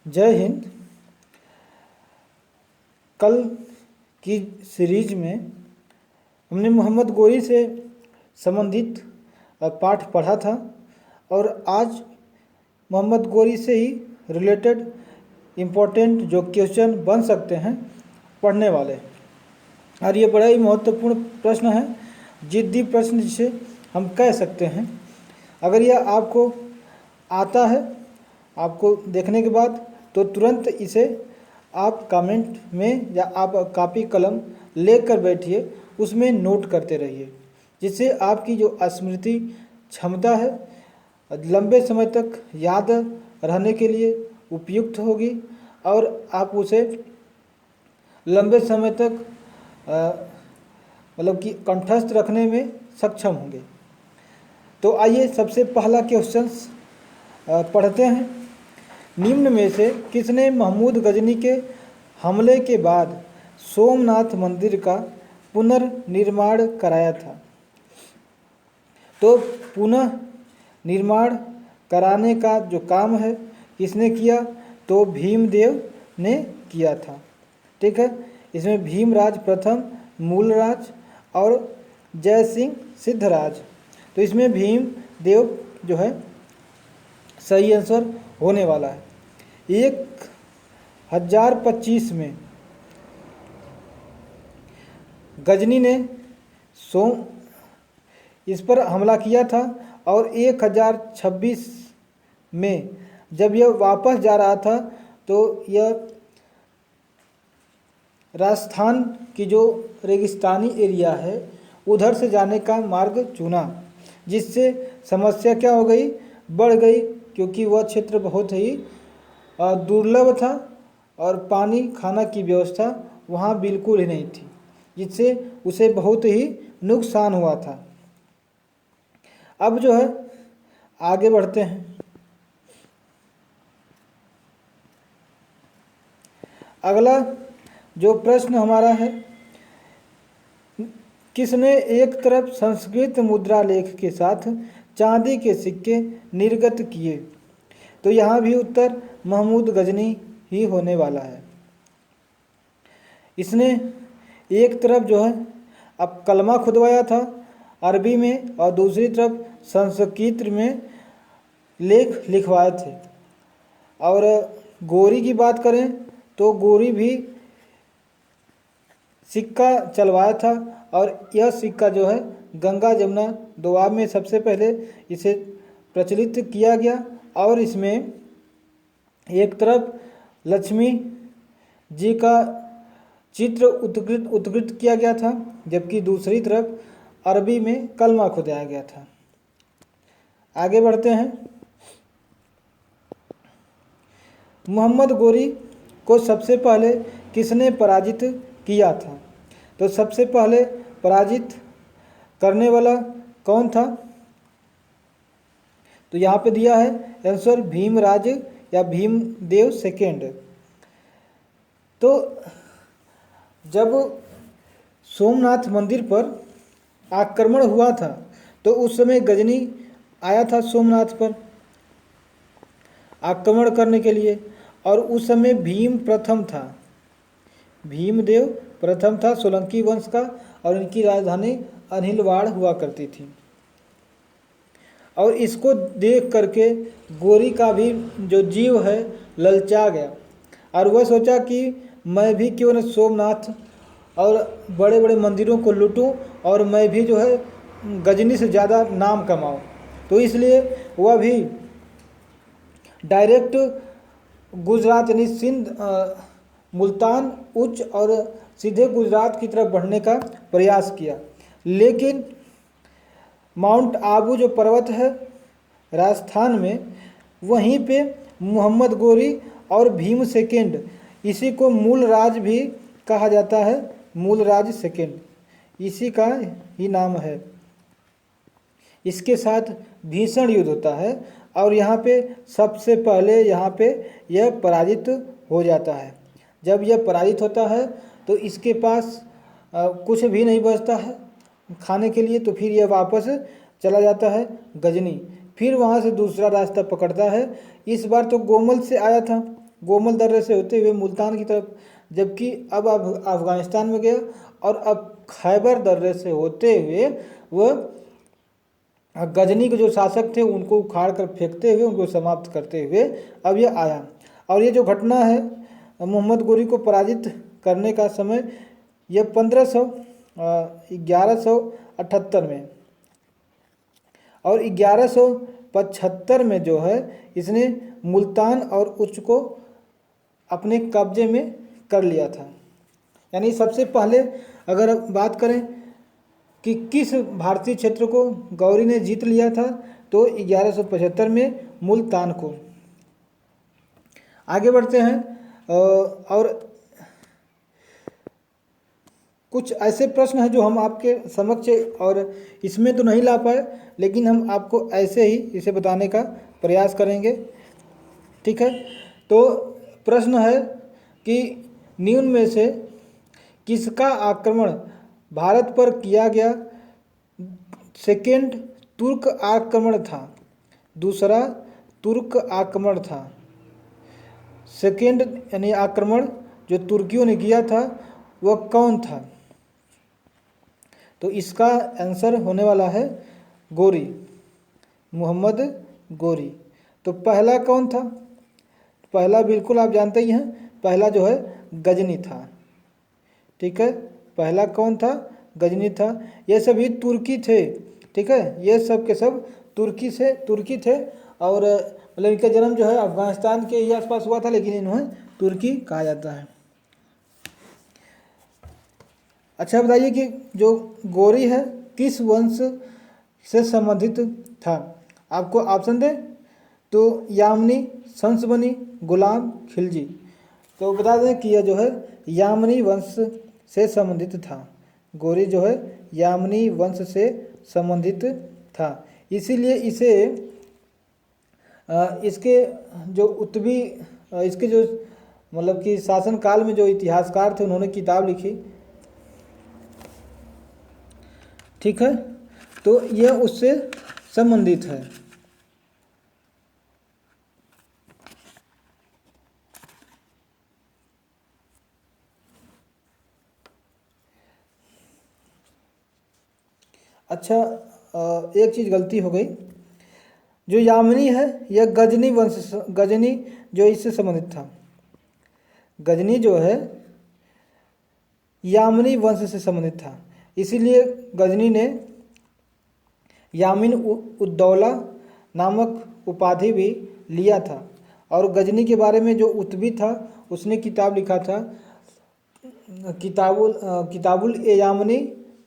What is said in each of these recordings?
जय हिंद। कल की सीरीज में हमने मोहम्मद गोरी से संबंधित पाठ पढ़ा था और आज मोहम्मद गोरी से ही रिलेटेड इम्पोर्टेंट जो क्वेश्चन बन सकते हैं पढ़ने वाले। और ये बड़ा ही महत्वपूर्ण प्रश्न है, जिद्दी प्रश्न जिसे हम कह सकते हैं। अगर यह आपको आता है, आपको देखने के बाद, तो तुरंत इसे आप कमेंट में या आप कॉपी कलम लेकर बैठिए, उसमें नोट करते रहिए, जिससे आपकी जो स्मृति क्षमता है लंबे समय तक याद रहने के लिए उपयुक्त होगी और आप उसे लंबे समय तक मतलब कि कंठस्थ रखने में सक्षम होंगे। तो आइए सबसे पहला क्वेश्चन पढ़ते हैं। निम्न में से किसने महमूद गजनी के हमले के बाद सोमनाथ मंदिर का पुनर्निर्माण कराया था? तो पुनः निर्माण कराने का जो काम है किसने किया? तो भीमदेव ने किया था। ठीक है, इसमें भीमराज प्रथम, मूलराज और जय सिंह सिद्धराज। तो इसमें भीमदेव जो है सही आंसर होने वाला है। 1025 में गजनी ने इस पर हमला किया था और 1026 में जब यह वापस जा रहा था तो यह राजस्थान की जो रेगिस्तानी एरिया है उधर से जाने का मार्ग चुना, जिससे समस्या क्या हो गई? बढ़ गई, क्योंकि वह क्षेत्र बहुत ही दुर्लभ था और पानी खाना की व्यवस्था वहाँ बिल्कुल ही नहीं थी, जिससे उसे बहुत ही नुकसान हुआ था। अब जो है आगे बढ़ते हैं। अगला जो प्रश्न हमारा है, किसने एक तरफ संस्कृत मुद्रा लेख के साथ चांदी के सिक्के निर्गत किए? तो यहाँ भी उत्तर महमूद गजनी ही होने वाला है। इसने एक तरफ जो है अब कलमा खुदवाया था अरबी में और दूसरी तरफ संस्कृत में लेख लिखवाए थे। और गोरी की बात करें तो गोरी भी सिक्का चलवाया था और यह सिक्का जो है गंगा जमुना दोआब में सबसे पहले इसे प्रचलित किया गया और इसमें एक तरफ लक्ष्मी जी का चित्र उत्कृत किया गया था, जबकि दूसरी तरफ अरबी में कलमा खुदाया गया था। आगे बढ़ते हैं। मोहम्मद गोरी को सबसे पहले किसने पराजित किया था? तो सबसे पहले पराजित करने वाला कौन था? तो यहाँ पे दिया है आंसर भीमराज या भीमदेव सेकेंड। तो जब सोमनाथ मंदिर पर आक्रमण हुआ था तो उस समय गजनी आया था सोमनाथ पर आक्रमण करने के लिए, और उस समय भीम प्रथम था, भीमदेव प्रथम था सोलंकी वंश का, और इनकी राजधानी अनिलवाड़ हुआ करती थी। और इसको देख करके गोरी का भी जो जीव है ललचा गया और वह सोचा कि मैं भी क्यों न सोमनाथ और बड़े बड़े मंदिरों को लूटूं और मैं भी जो है गजनी से ज़्यादा नाम कमाऊं। तो इसलिए वह भी डायरेक्ट गुजरात यानी सिंध मुल्तान उच्च और सीधे गुजरात की तरफ बढ़ने का प्रयास किया, लेकिन माउंट आबू जो पर्वत है राजस्थान में, वहीं पे मोहम्मद गोरी और भीम सेकेंड, इसी को मूलराज भी कहा जाता है, मूलराज सेकेंड इसी का ही नाम है। इसके साथ भीषण युद्ध होता है और यहाँ पे सबसे पहले यहाँ पे यह पराजित हो जाता है। जब यह पराजित होता है तो इसके पास कुछ भी नहीं बचता है खाने के लिए, तो फिर यह वापस चला जाता है गजनी, फिर वहाँ से दूसरा रास्ता पकड़ता है। इस बार तो गोमल से आया था, गोमल दर्रे से होते हुए मुल्तान की तरफ, जबकि अब अफगानिस्तान में गया और अब खैबर दर्रे से होते हुए वह गजनी के जो शासक थे उनको उखाड़ कर फेंकते हुए उनको समाप्त करते हुए अब ये आया। और ये जो घटना है मोहम्मद गोरी को पराजित करने का समय यह 1178 में, और 1175 में जो है इसने मुल्तान और उच्च को अपने कब्जे में कर लिया था। यानी सबसे पहले अगर बात करें कि किस भारतीय क्षेत्र को गौरी ने जीत लिया था, तो 1175 में मुल्तान को। आगे बढ़ते हैं और कुछ ऐसे प्रश्न हैं जो हम आपके समक्ष, और इसमें तो नहीं ला पाए लेकिन हम आपको ऐसे ही इसे बताने का प्रयास करेंगे, ठीक है। तो प्रश्न है कि निम्न में से किसका आक्रमण भारत पर किया गया सेकेंड तुर्क आक्रमण था, दूसरा तुर्क आक्रमण था। सेकेंड यानी आक्रमण जो तुर्कियों ने किया था वह कौन था? तो इसका आंसर होने वाला है गोरी, मोहम्मद गोरी। तो पहला कौन था? पहला बिल्कुल आप जानते ही हैं, पहला जो है गजनी था, ठीक है। पहला कौन था? गजनी था। ये सभी तुर्की थे, ठीक है, ये सब के सब तुर्की थे, और मतलब इनका जन्म जो है अफगानिस्तान के ही आसपास हुआ था, लेकिन इन्हें तुर्की कहा जाता है। अच्छा बताइए कि जो गोरी है किस वंश से संबंधित था? आपको ऑप्शन दे तो यामनी, संसबनी, गुलाम, खिलजी। तो बता दें कि यह जो है यामनी वंश से संबंधित था। गोरी जो है यामनी वंश से संबंधित था, इसीलिए इसे इसके जो उत्तरी इसके जो मतलब कि शासन काल में जो इतिहासकार थे उन्होंने किताब लिखी, ठीक है। तो यह उससे संबंधित है। अच्छा एक चीज़ गलती हो गई, जो यामिनी है यह गजनी जो इससे संबंधित था। गजनी जो है यामिनी वंश से संबंधित था, इसीलिए गजनी ने यामिन उद्दौला नामक उपाधि भी लिया था। और गजनी के बारे में जो उत्बी था उसने किताब लिखा था, किताबुल ए यामनी,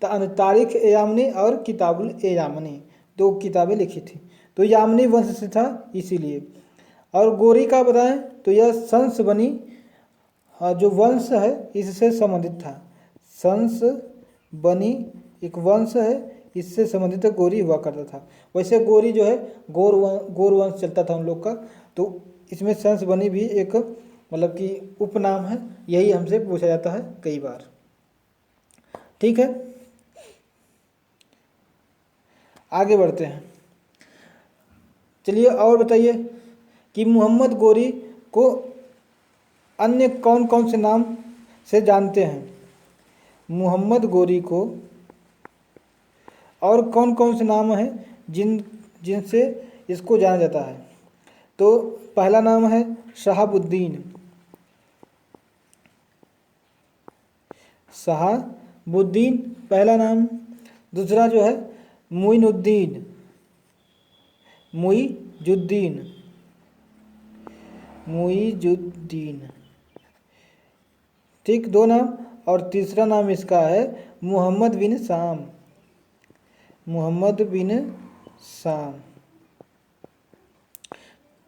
तारीख ए यामनी और किताबुल ए यामनी, 2 किताबें लिखी थी। तो यामनी वंश से था इसीलिए। और गोरी का बताएं तो यह संस बनी जो वंश है इससे संबंधित था। संस बनी एक वंश है, इससे संबंधित गोरी हुआ करता था। वैसे गोरी जो है गोर वंश चलता था उन लोग का, तो इसमें संस बनी भी एक मतलब कि उपनाम है, यही हमसे पूछा जाता है कई बार, ठीक है। आगे बढ़ते हैं, चलिए और बताइए कि मोहम्मद गोरी को अन्य कौन कौन से नाम से जानते हैं? मोहम्मद गोरी को और कौन कौन से नाम हैं जिनसे इसको जाना जाता है? तो पहला नाम है शहाबुद्दीन, पहला नाम। दूसरा जो है मुइनुद्दीन, मुइजुद्दीन, ठीक, 2 नाम। और तीसरा नाम इसका है मोहम्मद बिन शाम।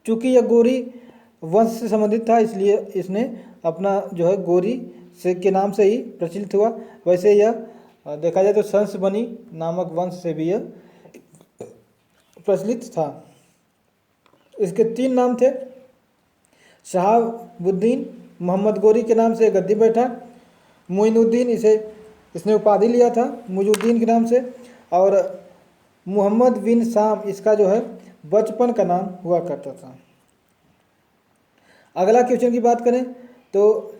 चूँकि यह गोरी वंश से संबंधित था इसलिए इसने अपना जो है गोरी से के नाम से ही प्रचलित हुआ। वैसे यह देखा जाए तो संस बनी नामक वंश से भी यह प्रचलित था। इसके 3 नाम थे, शहाबुद्दीन, मोहम्मद गोरी के नाम से गद्दी बैठा, मुइनुद्दीन इसने उपाधि लिया था मुइजुद्दीन के नाम से, और मोहम्मद बिन शाम इसका जो है बचपन का नाम हुआ करता था। अगला क्वेश्चन की बात करें तो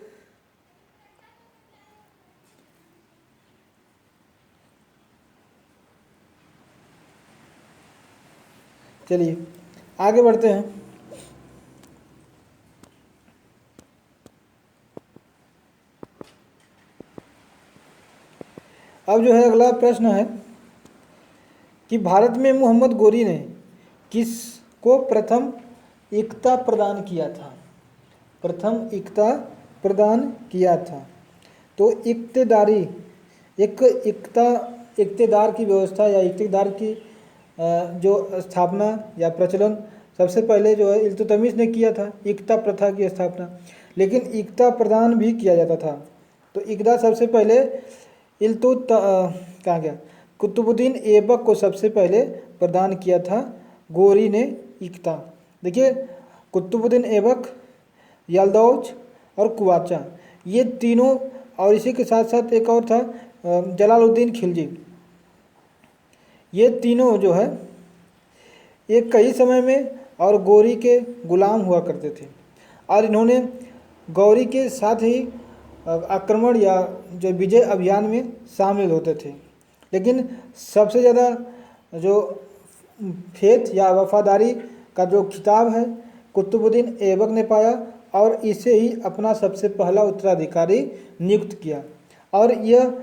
चलिए आगे बढ़ते हैं। अब जो है अगला प्रश्न है कि भारत में मोहम्मद गोरी ने किसको प्रथम एकता प्रदान किया था? प्रथम एकता प्रदान किया था। तो इक्तेदारी इक्तेदार की व्यवस्था या इक्तेदार की जो स्थापना या प्रचलन सबसे पहले जो है इल्तुतमिश ने किया था, एकता प्रथा की स्थापना। लेकिन एकता प्रदान भी किया जाता था। तो इकदा सबसे पहले कहाँ गया, कुतुबुद्दीन ऐबक को सबसे पहले प्रदान किया था गोरी ने एकता। देखिए कुतुबुद्दीन ऐबक, यल्दौज और कुवाचा, ये तीनों, और इसी के साथ साथ एक और था जलालुद्दीन खिलजी, ये तीनों जो है एक ही समय में और गौरी के गुलाम हुआ करते थे। और इन्होंने गौरी के साथ ही आक्रमण या जो विजय अभियान में शामिल होते थे। लेकिन सबसे ज़्यादा जो फेथ या वफादारी का जो खिताब है कुतुबुद्दीन ऐबक ने पाया और इसे ही अपना सबसे पहला उत्तराधिकारी नियुक्त किया। और यह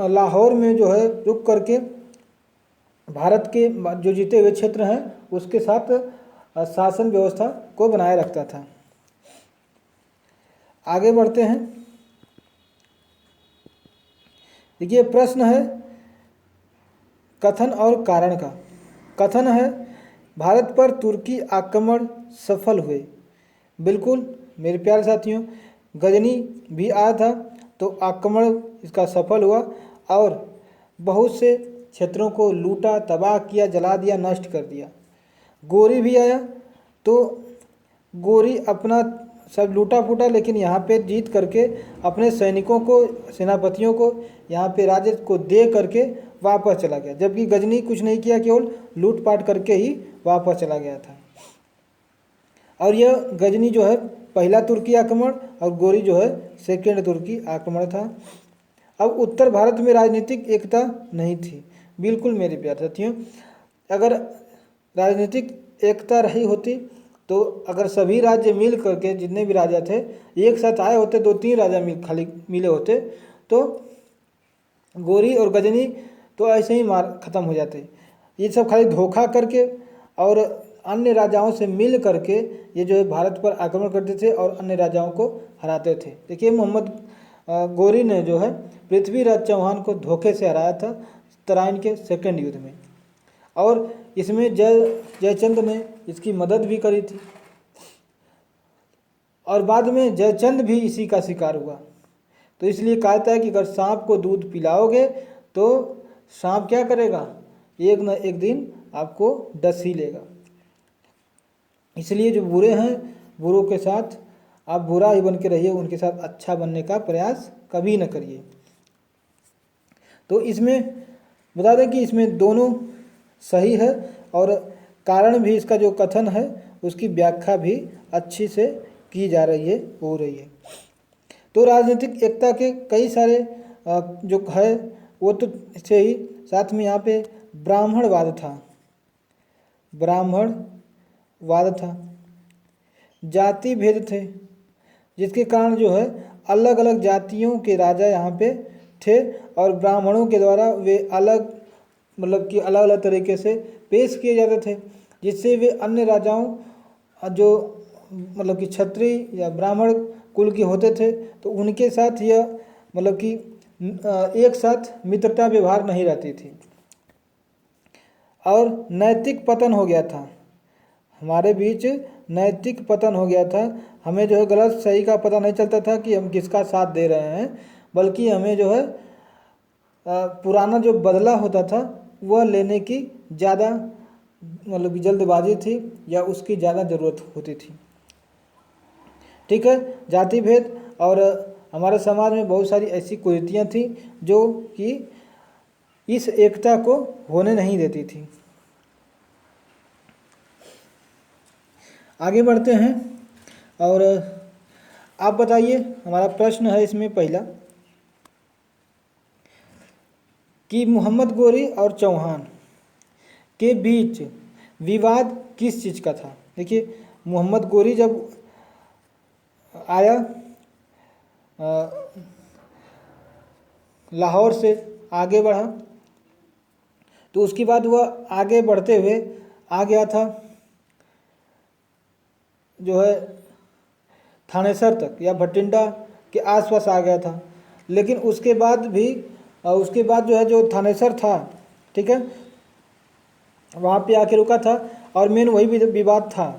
लाहौर में जो है रुक करके भारत के जो जीते हुए क्षेत्र हैं उसके साथ शासन व्यवस्था को बनाए रखता था। आगे बढ़ते हैं। देखिए प्रश्न है कथन और कारण का। कथन है भारत पर तुर्की आक्रमण सफल हुए। बिल्कुल मेरे प्यारे साथियों, गजनी भी आया था तो आक्रमण इसका सफल हुआ और बहुत से क्षेत्रों को लूटा, तबाह किया, जला दिया, नष्ट कर दिया। गोरी भी आया तो गोरी अपना सब लूटा फूटा, लेकिन यहाँ पे जीत करके अपने सैनिकों को, सेनापतियों को यहाँ पे राज्य को दे करके वापस चला गया। जबकि गजनी कुछ नहीं किया, केवल लूटपाट करके ही वापस चला गया था। और यह गजनी जो है पहला तुर्की आक्रमण और गोरी जो है सेकेंड तुर्की आक्रमण था। अब उत्तर भारत में राजनीतिक एकता नहीं थी। बिल्कुल मेरे प्यारे साथियों, अगर राजनीतिक एकता रही होती तो अगर सभी राज्य मिल करके, जितने भी राजा थे एक साथ आए होते, 2-3 राजा खाली मिले होते तो गोरी और गजनी तो ऐसे ही मार खत्म हो जाते। ये सब खाली धोखा करके और अन्य राजाओं से मिल करके ये जो है भारत पर आक्रमण करते थे और अन्य राजाओं को हराते थे। देखिए मोहम्मद गोरी ने जो है पृथ्वीराज चौहान को धोखे से हराया था तराइन के सेकेंड युद्ध में, और इसमें जयचंद ने इसकी मदद भी करी थी। और बाद में जयचंद भी इसी का शिकार हुआ। तो इसलिए कहता है कि अगर सांप को दूध पिलाओगे तो सांप क्या करेगा, एक न एक दिन आपको डस ही लेगा। इसलिए जो बुरे हैं, बुरों के साथ आप बुरा ही बन के रहिए, उनके साथ अच्छा बनने का प्रयास कभी न करिए। तो इसमें बता दें कि इसमें दोनों सही है और कारण भी, इसका जो कथन है उसकी व्याख्या भी अच्छी से की जा रही है, हो रही है। तो राजनीतिक एकता के कई सारे जो है वो तो से ही साथ में यहाँ पे ब्राह्मणवाद था, जाति भेद थे, जिसके कारण जो है अलग अलग जातियों के राजा यहाँ पे थे और ब्राह्मणों के द्वारा वे अलग, मतलब कि अलग अलग तरीके से पेश किए जाते थे, जिससे वे अन्य राजाओं जो मतलब कि क्षत्रिय या ब्राह्मण कुल के होते थे तो उनके साथ यह मतलब कि एक साथ मित्रता व्यवहार नहीं रहती थी। और नैतिक पतन हो गया था, हमारे बीच नैतिक पतन हो गया था। हमें जो है गलत सही का पता नहीं चलता था कि हम किसका साथ दे रहे हैं, बल्कि हमें जो है पुराना जो बदला होता था वह लेने की ज़्यादा मतलब कि जल्दबाजी थी या उसकी ज़्यादा ज़रूरत होती थी। ठीक है, जाति भेद और हमारे समाज में बहुत सारी ऐसी कुरीतियाँ थी जो कि इस एकता को होने नहीं देती थी। आगे बढ़ते हैं और आप बताइए, हमारा प्रश्न है इसमें पहला कि मोहम्मद गोरी और चौहान के बीच विवाद किस चीज़ का था। देखिए, मोहम्मद गोरी जब आया लाहौर से आगे बढ़ा, तो उसके बाद वह आगे बढ़ते हुए आ गया था जो है थानेसर तक या भटिंडा के आसपास आ गया था। लेकिन उसके बाद जो है जो थानेसर था, ठीक है, वहाँ पे आके रुका था और मेन वही विवाद था।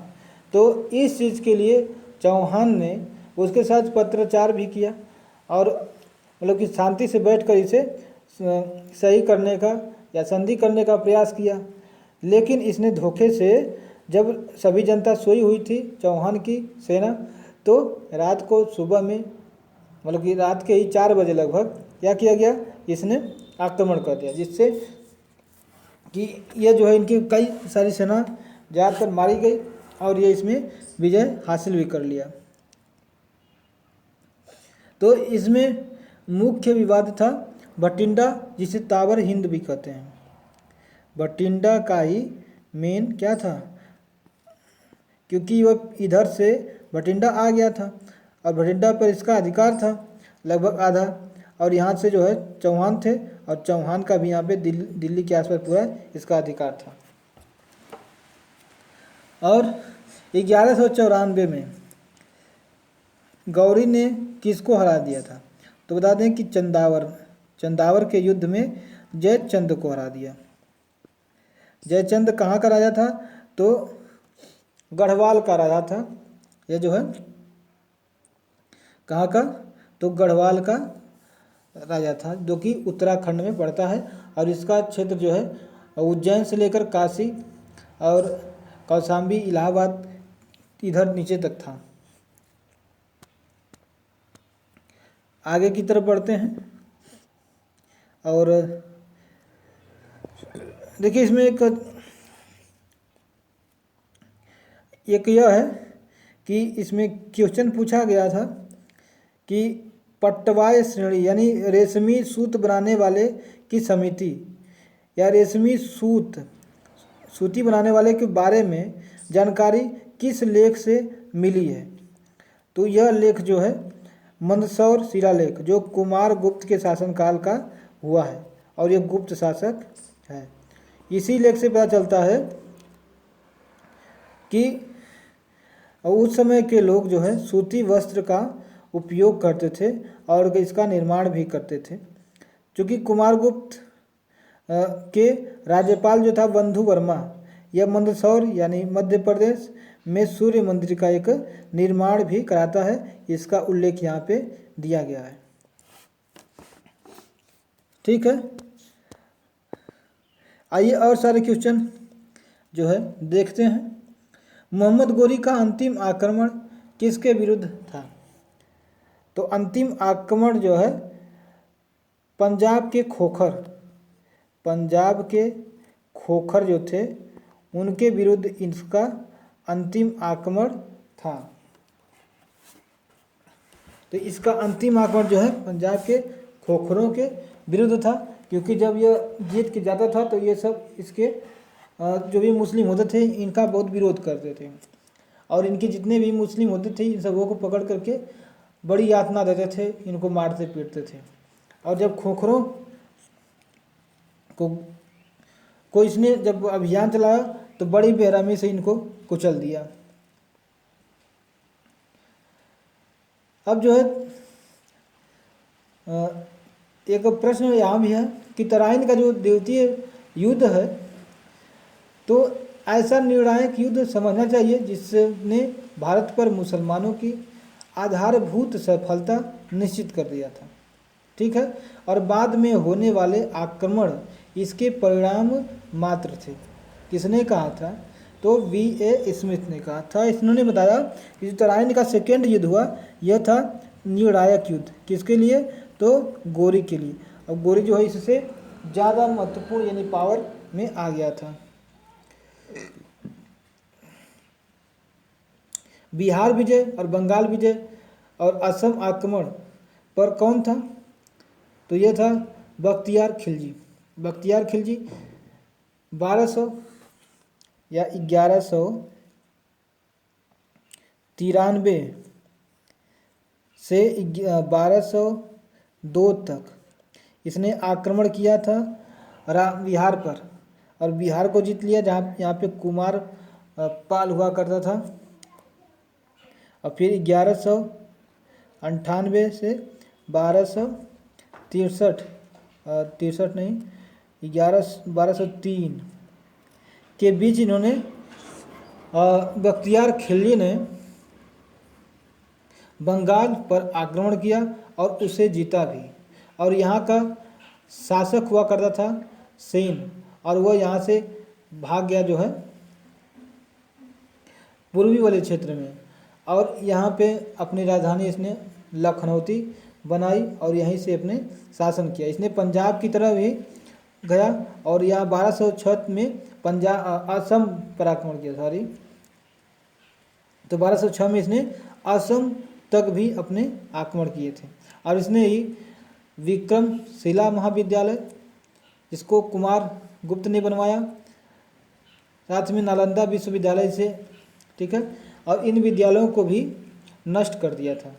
तो इस चीज़ के लिए चौहान ने उसके साथ पत्राचार भी किया और मतलब कि शांति से बैठकर इसे सही करने का या संधि करने का प्रयास किया। लेकिन इसने धोखे से, जब सभी जनता सोई हुई थी चौहान की सेना, तो रात को सुबह में मतलब कि रात के ही 4 बजे लगभग क्या किया गया, इसने आक्रमण कर दिया, जिससे कि ये जो है इनकी कई सारी सेना ज़्यादातर मारी गई और ये इसमें विजय हासिल भी कर लिया। तो इसमें मुख्य विवाद था भटिंडा, जिसे तावर हिंद भी कहते हैं। भटिंडा का ही मेन क्या था, क्योंकि वह इधर से भटिंडा आ गया था और भटिंडा पर इसका अधिकार था लगभग आधा, और यहाँ से जो है चौहान थे और चौहान का भी यहाँ पे दिल्ली के आसपास पूरा इसका अधिकार था। और 1194 में गौरी ने किसको हरा दिया था, तो बता दें कि चंदावर के युद्ध में जयचंद को हरा दिया। जयचंद कहाँ का राजा था, तो गढ़वाल का राजा था। यह जो है कहाँ का, तो गढ़वाल का राजा था, जो कि उत्तराखंड में पड़ता है और इसका क्षेत्र जो है उज्जैन से लेकर काशी और कौशाम्बी, इलाहाबाद इधर नीचे तक था। आगे की तरफ बढ़ते हैं और देखिए, इसमें एक यह है कि इसमें क्वेश्चन पूछा गया था कि पट्टवाय श्रेणी यानी रेशमी सूत बनाने वाले की समिति या रेशमी सूती बनाने वाले के बारे में जानकारी किस लेख से मिली है। तो यह लेख जो है मंदसौर शिलालेख, जो कुमार गुप्त के शासनकाल का हुआ है और यह गुप्त शासक है। इसी लेख से पता चलता है कि उस समय के लोग जो है सूती वस्त्र का उपयोग करते थे और इसका निर्माण भी करते थे। चूँकि कुमारगुप्त के राज्यपाल जो था बंधु वर्मा, यह मंदसौर यानी मध्य प्रदेश में सूर्य मंदिर का एक निर्माण भी कराता है। इसका उल्लेख यहाँ पे दिया गया है। ठीक है, आइए और सारे क्वेश्चन जो है देखते हैं। मोहम्मद गोरी का अंतिम आक्रमण किसके विरुद्ध था, तो अंतिम आक्रमण जो है पंजाब के खोखर जो थे उनके विरुद्ध इसका अंतिम आक्रमण था। तो इसका अंतिम आक्रमण जो है पंजाब के खोखरों के विरुद्ध था, क्योंकि जब यह जीत के जाता था तो ये सब इसके जो भी मुस्लिम होते थे इनका बहुत विरोध करते थे और इनके जितने भी मुस्लिम होते थे इन सबों को पकड़ करके बड़ी यातना देते थे, इनको मारते पीटते थे। और जब खोखरों को इसने जब अभियान चलाया तो बड़ी बेरहमी से इनको कुचल दिया। अब जो है एक प्रश्न यहाँ भी है कि तराइन का जो द्वितीय युद्ध है, तो ऐसा निर्णायक युद्ध समझना चाहिए जिसने भारत पर मुसलमानों की आधारभूत सफलता निश्चित कर दिया था। ठीक है, और बाद में होने वाले आक्रमण इसके परिणाम मात्र थे। किसने कहा था, तो V.A. स्मिथ ने कहा था। इन्होंने बताया कि जो तराइन का सेकेंड युद्ध हुआ यह था निर्णायक युद्ध। किसके लिए, तो गोरी के लिए। और गोरी जो है इससे ज़्यादा महत्वपूर्ण यानी पावर में आ गया था। बिहार विजय और बंगाल विजय और असम आक्रमण पर कौन था? तो यह था बख्तियार खिलजी। बख्तियार खिलजी 1200 या 1193 से 1202 तक इसने आक्रमण किया था बिहार पर, और बिहार को जीत लिया, जहाँ यहाँ पे कुमार पाल हुआ करता था। और फिर 1198 से 1263 नहीं, 1203 के बीच इन्होंने बख्तियार खिलजी ने बंगाल पर आक्रमण किया और उसे जीता भी। और यहाँ का शासक हुआ करता था सेन, और वह यहाँ से भाग गया जो है पूर्वी वाले क्षेत्र में, और यहाँ पे अपनी राजधानी इसने लखनऊती बनाई और यहीं से अपने शासन किया। इसने पंजाब की तरफ भी गया और यहाँ 1206 में असम पर आक्रमण किया, तो 1206 में इसने असम तक भी अपने आक्रमण किए थे। और इसने ही विक्रमशिला महाविद्यालय, जिसको कुमार गुप्त ने बनवाया, साथ में नालंदा विश्वविद्यालय से, ठीक है, और इन विद्यालयों को भी नष्ट कर दिया था।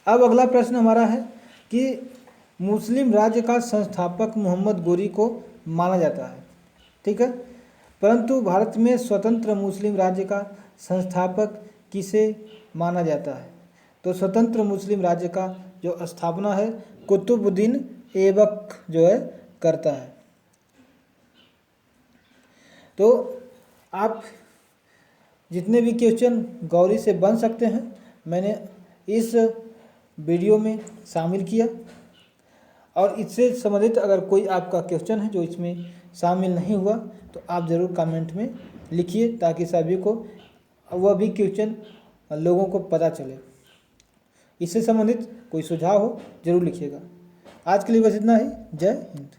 अब अगला प्रश्न हमारा है कि मुस्लिम राज्य का संस्थापक मोहम्मद गोरी को माना जाता है, ठीक है, परंतु भारत में स्वतंत्र मुस्लिम राज्य का संस्थापक किसे माना जाता है? तो स्वतंत्र मुस्लिम राज्य का जो स्थापना है कुतुबुद्दीन ऐबक जो है करता है। तो आप जितने भी क्वेश्चन गौरी से बन सकते हैं मैंने इस वीडियो में शामिल किया, और इससे संबंधित अगर कोई आपका क्वेश्चन है जो इसमें शामिल नहीं हुआ तो आप ज़रूर कमेंट में लिखिए, ताकि सभी को वह भी क्वेश्चन लोगों को पता चले। इससे संबंधित कोई सुझाव हो ज़रूर लिखिएगा। आज के लिए बस इतना ही। जय हिंद।